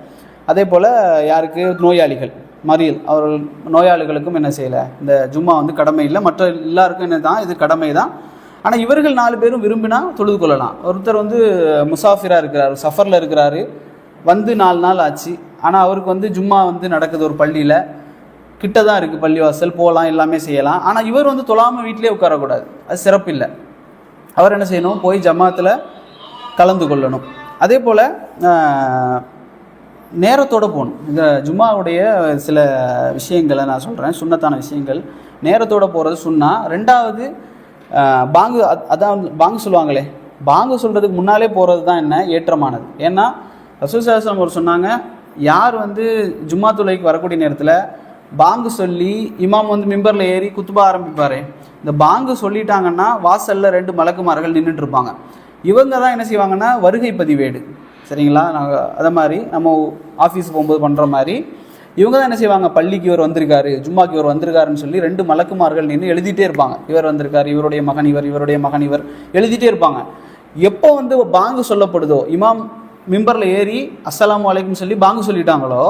அதே போல் யாருக்கு நோயாளிகள் மரியல் அவர்கள் நோயாளிகளுக்கும் என்ன செய்யலை, இந்த ஜும்மா வந்து கடமை இல்லை. மற்ற எல்லாருக்கும் என்ன தான் இது கடமை தான். ஆனால் இவர்கள் 4 பேரும் விரும்பினா தொழுது கொள்ளலாம். ஒருத்தர் வந்து முசாஃபிராக இருக்கிறார், சஃபரில் இருக்கிறாரு, வந்து 4 நாள் ஆச்சு. ஆனால் அவருக்கு வந்து ஜும்மா வந்து நடக்குது ஒரு பள்ளியில், கிட்ட தான் இருக்குது பள்ளிவாசல், போகலாம் எல்லாமே செய்யலாம். ஆனால் இவர் வந்து தொழாமல் வீட்டிலே உட்காரக்கூடாது, அது சிறப்பு இல்லை. அவர் என்ன செய்யணும், போய் ஜமாத்தில் கலந்து கொள்ளணும். அதே போல் நேரத்தோடு போகணும். இந்த ஜும்மாவுடைய சில விஷயங்களை நான் சொல்கிறேன், சுன்னத்தான விஷயங்கள். நேரத்தோடு போகிறது சுன்னா. 2வது பாங்கு, அதான் பாங்கு சொல்லுவாங்களே, பாங்கு சொல்கிறதுக்கு முன்னாலே போகிறது தான் என்ன ஏற்றமானது. ஏன்னா ரசூல் ஸல்லல்லாஹு அலைஹி வஸல்லம் அவர் சொன்னாங்க, யார் வந்து ஜும்மா தொழுகைக்கு வரக்கூடிய நேரத்தில் பாங்கு சொல்லி இமாம் வந்து மிம்பரில் ஏறி குத்துபா ஆரம்பிப்பார், இந்த பாங்கு சொல்லிட்டாங்கன்னா வாசலில் 2 மலக்குமார்கள் நின்றுட்டு இருப்பாங்க. இவங்க தான் என்ன செய்வாங்கன்னா வருகை பதிவேடு, சரிங்களா. நாங்கள் அதை மாதிரி நம்ம ஆஃபீஸ் போகும்போது பண்ணுற மாதிரி இவங்க தான் என்ன செய்வாங்க, பள்ளிக்கு இவர் வந்திருக்காரு, ஜும்மாக்கு இவர் வந்திருக்காருன்னு சொல்லி 2 மலக்குமார்கள் நின்று எழுதிட்டே இருப்பாங்க. இவர் வந்திருக்காரு, இவருடைய மகன் இவர், இவருடைய மகன் இவர், எழுதிட்டே இருப்பாங்க. எப்போ வந்து பாங்கு சொல்லப்படுதோ, இமாம் மிம்பரில் ஏறி அஸ்ஸலாமு அலைக்கும் சொல்லி பாங்கு சொல்லிட்டாங்களோ,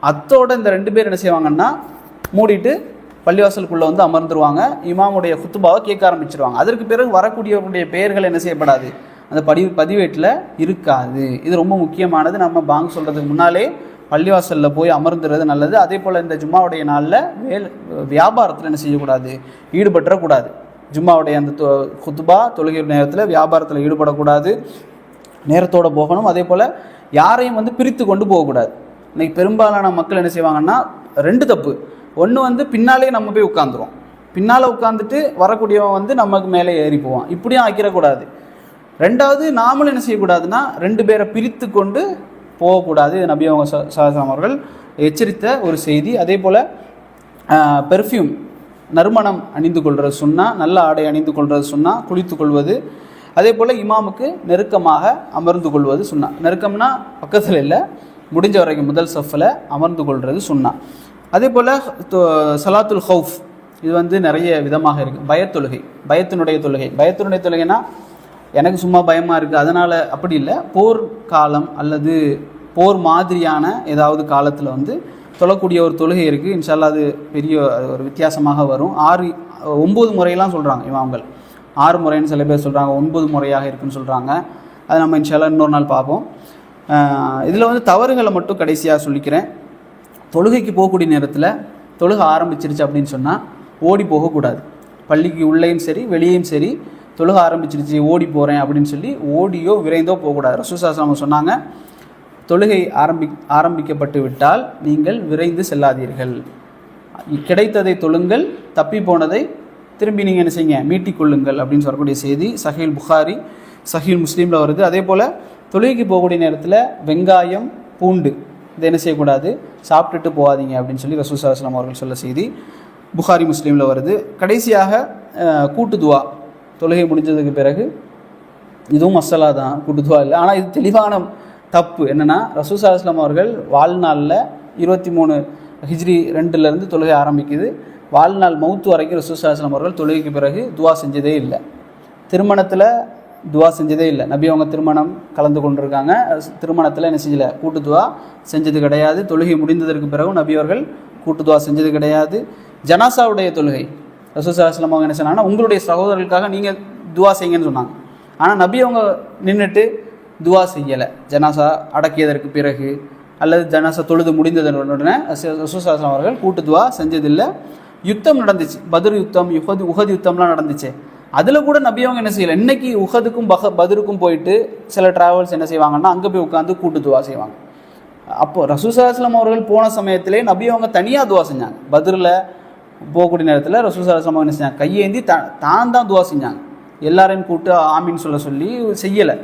அத்தோட இந்த 2 பேர் என்ன செய்வாங்கன்னா மூடிட்டு பள்ளிவாசலுக்குள்ளே வந்து அமர்ந்துருவாங்க. இமாமுடைய குத்துபாவை கேட்க ஆரம்பிச்சிருவாங்க. அதற்கு பிறகு வரக்கூடியவருடைய பெயர்கள் என்ன செய்யப்படாது, அந்த பதிவேட்டில் இருக்காது. இது ரொம்ப முக்கியமானது. நம்ம பாங்கு சொல்கிறதுக்கு முன்னாலே பள்ளிவாசலில் போய் அமர்ந்துறது நல்லது. அதே போல் இந்த ஜும்மாவுடைய நாளில் வியாபாரத்தில் என்ன செய்யக்கூடாது, ஈடுபட்டுறக்கூடாது. ஜும்மாவுடைய அந்த குத்துபா தொழுகை நேரத்தில் வியாபாரத்தில் ஈடுபடக்கூடாது, நேரத்தோடு போகணும். அதே போல் யாரையும் வந்து பிரித்து கொண்டு போகக்கூடாது. இன்றைக்கி பெரும்பாலான மக்கள் என்ன செய்வாங்கன்னா 2 தப்பு. ஒன்று வந்து பின்னாலே நம்ம போய் உட்காந்துருவோம், பின்னால் உட்காந்துட்டு வரக்கூடியவன் வந்து நமக்கு மேலே ஏறி போவான், இப்படியும் ஆக்கிடக்கூடாது. 2வது நாமளும் என்ன செய்யக்கூடாதுன்னா 2 பேரை பிரித்து கொண்டு போகக்கூடாது. நபி அவங்க ஸல்லல்லாஹு அவர்கள் எச்சரித்த ஒரு செய்தி. அதே போல் பெர்ஃப்யூம் நறுமணம் அணிந்து கொள்வது சுன்னா, நல்ல ஆடை அணிந்து கொள்வது சுன்னா, குளித்து கொள்வது. அதே போல் இமாமுக்கு நெருக்கமாக அமர்ந்து கொள்வது சுன்னா. நெருக்கம்னா பக்கத்தில் இல்லை, முடிஞ்ச வரைக்கும் முதல் சஃப்பில் அமர்ந்து கொள்வது சுன்னா. அதே போல் சலாத்துல் ஹவுஃப், இது வந்து நிறைய விதமாக இருக்குது. பயத்தொழுகை, பயத்தினுடைய தொழுகைனா எனக்கு சும்மா பயமாக இருக்குது அதனால் அப்படி இல்லை. போர் காலம் அல்லது போர் மாதிரியான ஏதாவது காலத்தில் வந்து தொழக்கூடிய ஒரு தொழுகை இருக்குது. இன்ஷா அல்லாஹ் அது பெரிய ஒரு வித்தியாசமாக வரும். 9 முறையெல்லாம் சொல்கிறாங்க இமாம்கள். 6 முறைன்னு சில பேர் சொல்கிறாங்க, 9 முறையாக இருக்குன்னு சொல்கிறாங்க. அதை நம்ம இன்ஷா அல்லாஹ் இன்னொரு நாள் பார்ப்போம். இதில் வந்து தவறுகளை மட்டும் கடைசியாக சொல்லிக்கிறேன். தொழுகைக்கு போகக்கூடிய நேரத்தில் தொழுகை ஆரம்பிச்சிருச்சு அப்படின்னு சொன்னால் ஓடி போகக்கூடாது. பள்ளிக்கு உள்ளேயும் சரி வெளியேயும் சரி தொழுகை ஆரம்பிச்சிருச்சு ஓடி போகிறேன் அப்படின்னு சொல்லி ஓடியோ விரைந்தோ போகக்கூடாது. ரசூல் ஸல்லல்லாஹு அலைஹி வஸல்லம் சொன்னாங்க, தொழுகை ஆரம்பிக்கப்பட்டு விட்டால் நீங்கள் விரைந்து செல்லாதீர்கள், கிடைத்ததை தொழுங்கள், தப்பி போனதை திரும்பி நீங்கள் என்ன செய்யுங்க மீட்டிக்கொள்ளுங்கள் அப்படின்னு சொல்லக்கூடிய செய்தி சஹீல் புகாரி சஹீல் முஸ்லீமில் வருது. அதே போல் தொழுகைக்கு போகக்கூடிய நேரத்தில் வெங்காயம் பூண்டு இதை என்ன செய்யக்கூடாது, சாப்பிட்டுட்டு போகாதீங்க அப்படின்னு சொல்லி ரசூல் ஸல்லல்லாஹு அலைஹி வஸல்லம் அவர்கள் சொல்ல செய்தி புகாரி முஸ்லீமில் வருது. கடைசியாக கூட்டு துவா, தொழுகை முடிஞ்சதுக்கு பிறகு இதுவும் மசாலா தான், கூட்டு துவா இல்லை. ஆனால் இது தெளிவான தப்பு என்னென்னா, ரசூல் ஸல்லல்லாஹு அலைஹி வஸல்லம் அவர்கள் வாழ்நாளில் 23 ஹிஜ்ரி 2 தொழுகை ஆரம்பிக்குது. வாழ்நாள் மௌத்து வரைக்கும் ரசூல் ஸல்லல்லாஹு அலைஹி வஸல்லம் அவர்கள் தொழுகைக்கு பிறகு துவா செஞ்சதே இல்லை. திருமணத்தில் துவா செஞ்சதே இல்லை. நபி அவங்க திருமணம் கலந்து கொண்டிருக்காங்க, திருமணத்தில் என்ன செஞ்சல கூட்டு துவா செஞ்சது கிடையாது. தொழுகை முடிந்ததற்கு பிறகும் நபி அவர்கள் கூட்டு துவா செஞ்சது கிடையாது. ஜனாசாவுடைய தொழுகை ரசூல் ஸல்லல்லாஹு அலைஹி வஸல்லம் அவங்க என்ன சொன்னாங்கன்னா, உங்களுடைய சகோதரர்களுக்காக நீங்கள் துவா செய்யுங்கன்னு சொன்னாங்க. ஆனால் நபி அவங்க நின்றுட்டு துவா செய்யலை. ஜனாசா அடக்கியதற்கு பிறகு அல்லது ஜனாசா தொழுது முடிந்ததனுடனே ரசூல் ஸல்லல்லாஹு அலைஹி வஸல்லம் அவர்கள் கூட்டு துவா செஞ்சதில்லை. யுத்தம் நடந்துச்சு, பத்ர் யுத்தம், உஹத் யுத்தம்லாம் நடந்துச்சு. அதில் கூட நபி அவங்க என்ன செய்யலை. இன்றைக்கி உஹதுக்கும் பத்ருக்கும் போயிட்டு சில ட்ராவல்ஸ் என்ன செய்வாங்கன்னா அங்கே போய் உட்காந்து கூட்டு துவா செய்வாங்க. அப்போது ரசூல் ஸல்லல்லாஹு அலைஹி வஸல்லம் அவர்கள் போன சமயத்திலே நபி அவங்க தனியாக துவா செஞ்சாங்க. பத்ரில் போகக்கூடிய நேரத்தில் ரசூல் ஸல்லல்லாஹு அலைஹி வஸல்லம் என்ன செஞ்சாங்க, கையேந்தி தான் துவா செஞ்சாங்க. எல்லாரையும் கூட்டு ஆமீன் சொல்லி செய்யலை.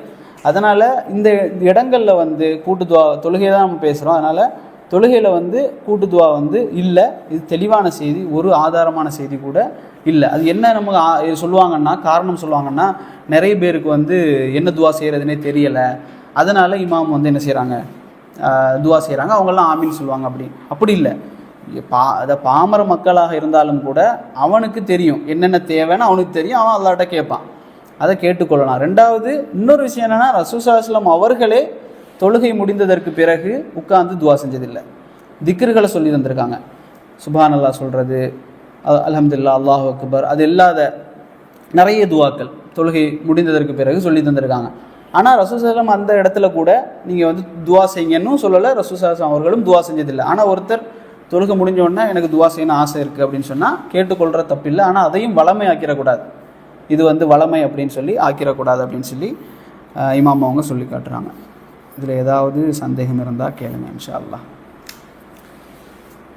அதனால் இந்த இடங்களில் வந்து கூட்டு துவா, தொழுகை தான் நம்ம பேசுகிறோம், அதனால் தொழுகையில் வந்து கூட்டு துவா வந்து இல்லை. இது தெளிவான செய்தி, ஒரு ஆதாரமான செய்தி கூட இல்லை. அது என்ன நமக்கு சொல்லுவாங்கன்னா, காரணம் சொல்லுவாங்கன்னா, நிறைய பேருக்கு வந்து என்ன துவா செய்கிறதுனே தெரியலை, அதனால் இமாம் வந்து என்ன செய்கிறாங்க, துவா செய்கிறாங்க, அவங்கெல்லாம் ஆமீன் சொல்லுவாங்க. அப்படி இல்லை. அதை பாமர மக்களாக இருந்தாலும் கூட அவனுக்கு தெரியும் என்னென்ன தேவைன்னு அவனுக்கு தெரியும், அவன் அல்லாட்ட கேட்பான், அதை கேட்டுக்கொள்ளலாம். ரெண்டாவது இன்னொரு விஷயம் என்னென்னா, ரசூல் ஸல்லல்லாஹு அலைஹி வஸல்லம் அவர்களே தொழுகை முடிந்ததற்கு பிறகு உட்கார்ந்து துவா செஞ்சதில்லை, திக்ருகளை சொல்லி தந்திருக்காங்க. சுப்ஹானல்லாஹ் சொல்கிறது, அல்ஹம்துலில்லாஹ், அல்லாஹு அக்பர், அது இல்லாத நிறைய துவாக்கள் தொழுகை முடிந்ததற்கு பிறகு சொல்லி தந்திருக்காங்க. ஆனால் ரசூல் ஸல்லல்லாஹு அலைஹி வஸல்லம் அந்த இடத்துல கூட நீங்கள் வந்து துவா செய்யுங்கன்னு சொல்லலை, ரசூல் ஸல்லல்லாஹு அலைஹி வஸல்லம் அவர்களும் துவா செஞ்சதில்லை. ஆனால் ஒருத்தர் தொழுகை முடிஞ்சோடனே எனக்கு துவா செய்யணும் ஆசை இருக்குது அப்படின்னு சொன்னால் கேட்டுக்கொள்கிற தப்பில்லை. ஆனால் அதையும் வளமை ஆக்கிடக்கூடாது, இது வந்து வளமை அப்படின்னு சொல்லி ஆக்கிடக்கூடாது அப்படின்னு சொல்லி இமாம் அவங்க சொல்லி காட்டுறாங்க. இதில் ஏதாவது சந்தேகம் இருந்தால் கேளுங்க இன்ஷா அல்லாஹ்.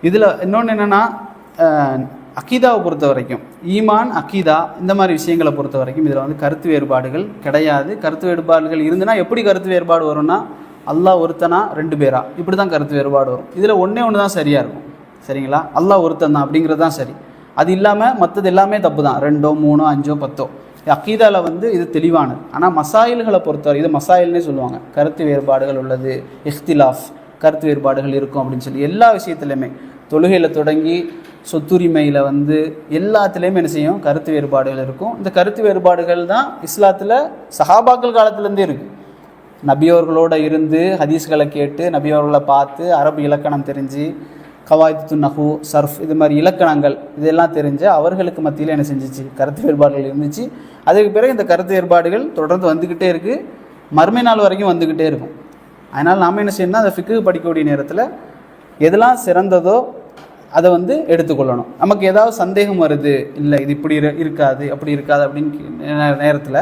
இதில் இன்னொன்று என்னென்னா, அக்கீதாவை பொறுத்த வரைக்கும், ஈமான் அக்கீதா இந்த மாதிரி விஷயங்களை பொறுத்த வரைக்கும் இதில் வந்து கருத்து வேறுபாடுகள் கிடையாது. கருத்து வேறுபாடுகள் இருந்துன்னா எப்படி கருத்து வேறுபாடு வரும்னா, அல்லாஹ் ஒருத்தனா 2 பேரா, இப்படி தான் கருத்து வேறுபாடு வரும். இதில் ஒன்றே ஒன்று தான் சரியாக இருக்கும், சரிங்களா? அல்லாஹ் ஒருத்தன் தான் அப்படிங்கிறது தான் சரி. அது இல்லாமல் மற்றது எல்லாமே தப்பு தான், 2, 3, 5, 10. அக்கீதாவில் வந்து இது தெளிவானது. ஆனால் மசாயில்களை பொறுத்தவரை, இது மசாயில்னே சொல்லுவாங்க, கருத்து வேறுபாடுகள் உள்ளது, இஃப்திலாஃப், கருத்து வேறுபாடுகள் இருக்கும் அப்படின்னு சொல்லி எல்லா விஷயத்துலையுமே, தொழுகையில் தொடங்கி சொத்துரிமையில் வந்து எல்லாத்துலேயுமே என்ன செய்யும், கருத்து வேறுபாடுகள் இருக்கும். இந்த கருத்து வேறுபாடுகள் தான் இஸ்லாத்தில் சஹாபாக்கள் காலத்துலேருந்தே இருக்குது. நபியவர்களோடு இருந்து ஹதீஸ்களை கேட்டு, நபியவர்களை பார்த்து, அரபு இலக்கணம் தெரிஞ்சு, கவாய்து நஹு, சர்ஃப், இது மாதிரி இலக்கணங்கள் இதெல்லாம் தெரிஞ்சு அவர்களுக்கு மத்தியில் என்ன செஞ்சிச்சு, கருத்து வேறுபாடுகள் இருந்துச்சு. அதுக்கு பிறகு இந்த கருத்து வேறுபாடுகள் தொடர்ந்து வந்துக்கிட்டே இருக்குது, மறுமை நாள் வரைக்கும் வந்துக்கிட்டே இருக்கும். அதனால் நாம் என்ன செய்யணும்னா, அந்த ஃபிக்ஹ் படிக்கக்கூடிய நேரத்தில் எதெல்லாம் சிறந்ததோ அதை வந்து எடுத்துக்கொள்ளணும். நமக்கு ஏதாவது சந்தேகம் வருது, இல்லை இது இப்படி இருக்காது அப்படி இருக்காது அப்படின்னு நேரத்தில்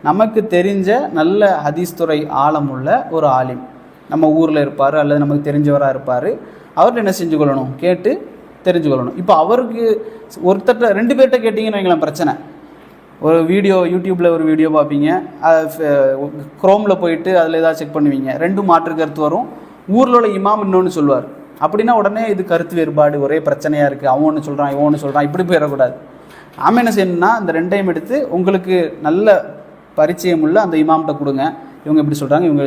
நமக்கு தெரிஞ்ச நல்ல ஹதீஸ் துறை ஆழமுள்ள ஒரு ஆலிம் நம்ம ஊரில் இருப்பார் அல்லது நமக்கு தெரிஞ்சவராக இருப்பார், அவர்கிட்ட என்ன செஞ்சு கொள்ளணும், கேட்டு தெரிஞ்சுக்கொள்ளணும். இப்போ அவருக்கு ஒருத்தட்ட 2 பேர்கிட்ட கேட்டிங்கன்னு வைங்களேன் பிரச்சனை. ஒரு வீடியோ யூடியூப்பில் ஒரு வீடியோ பார்ப்பீங்க, குரோமில் போயிட்டு அதில் ஏதாவது செக் பண்ணுவீங்க, 2 மாற்று கருத்து வரும். ஊரில் உள்ள இமாம் இன்னொன்று சொல்லுவார். அப்படின்னா உடனே இது கருத்து வேறுபாடு, ஒரே பிரச்சனையாக இருக்குது, அவன் ஒன்று சொல்கிறான் இவன் ஒன்று சொல்கிறான், இப்படி போயிடக்கூடாது. நாம் என்ன செய்யணும்னா, இந்த 2ஐயும் எடுத்து உங்களுக்கு நல்ல பரிச்சயம் உள்ள அந்த இமாம்கிட்ட கொடுங்க, இவங்க இப்படி சொல்கிறாங்க, இவங்க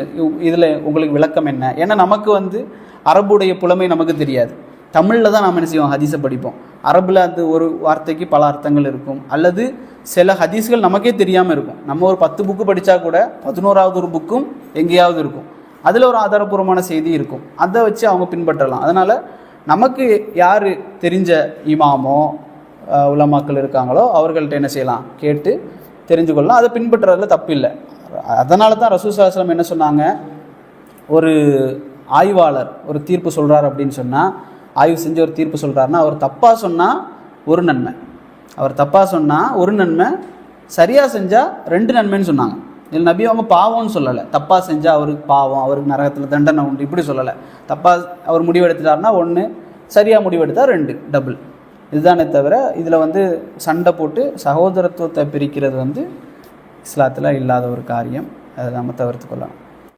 இதில் உங்களுக்கு விளக்கம் என்ன. ஏன்னா நமக்கு வந்து அரபுடைய புலமை நமக்கு தெரியாது, தமிழில் தான் நாம் என்ன செய்வோம், ஹதீஸை படிப்போம். அரபில் அது ஒரு வார்த்தைக்கு பல அர்த்தங்கள் இருக்கும், அல்லது சில ஹதீஸ்கள் நமக்கே தெரியாமல் இருக்கும். நம்ம ஒரு 10 புக்கு படித்தா கூட 11ஆவது ஒரு புக்கும் எங்கேயாவது இருக்கும், அதில் ஒரு ஆதாரபூர்வமான செய்தி இருக்கும், அதை வச்சு அவங்க பின்பற்றலாம். அதனால் நமக்கு யார் தெரிஞ்ச இமாமோ உலமாக்கள் இருக்காங்களோ அவர்கள்ட்ட என்ன செய்யலாம், கேட்டு தெரிஞ்சு கொள்ளலாம், அதை பின்பற்றுறதுல தப்பு இல்லை. அதனால தான் ரசூல் ஸல்லல்லாஹு அலைஹி வஸல்லம் என்ன சொன்னாங்க, ஒரு ஆய்வாளர் ஒரு தீர்ப்பு சொல்கிறார் அப்படின்னு சொன்னால், ஆய்வு செஞ்சு ஒரு தீர்ப்பு சொல்கிறாருன்னா, அவர் தப்பாக சொன்னால் ஒரு நன்மை, அவர் தப்பாக சொன்னால் ஒரு நன்மை, சரியாக செஞ்சால் 2 நன்மைன்னு சொன்னாங்க. இதில் நபி அவங்க பாவம்னு சொல்லலை, தப்பாக செஞ்சால் அவருக்கு பாவம், அவருக்கு நரகத்தில் தண்டனை உண்டு இப்படி சொல்லலை. தப்பாக அவர் முடிவெடுத்துட்டாருன்னா 1, சரியாக முடிவெடுத்தால் 2 டபுள். இதுதானே தவிர இதில் வந்து சண்டை போட்டு சகோதரத்துவத்தை பிரிக்கிறது வந்து இஸ்லாத்தில் இல்லாத ஒரு காரியம், அதை நம்ம தவிர்த்து கொள்ளலாம்.